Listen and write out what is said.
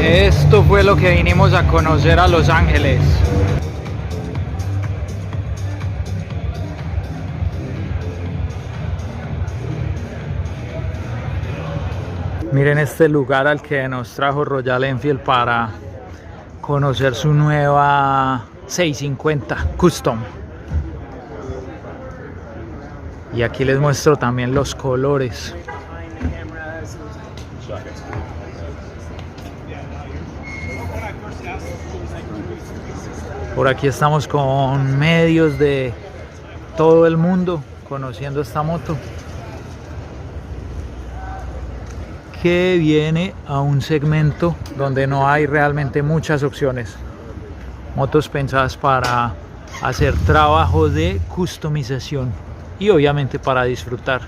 Esto fue lo que vinimos a conocer a Los Ángeles. Miren este lugar al que nos trajo Royal Enfield para conocer su nueva 650 Custom. Y aquí les muestro también los colores. Por aquí estamos con medios de todo el mundo conociendo esta moto, que viene a un segmento donde no hay realmente muchas opciones. Motos pensadas para hacer trabajo de customización y obviamente para disfrutar.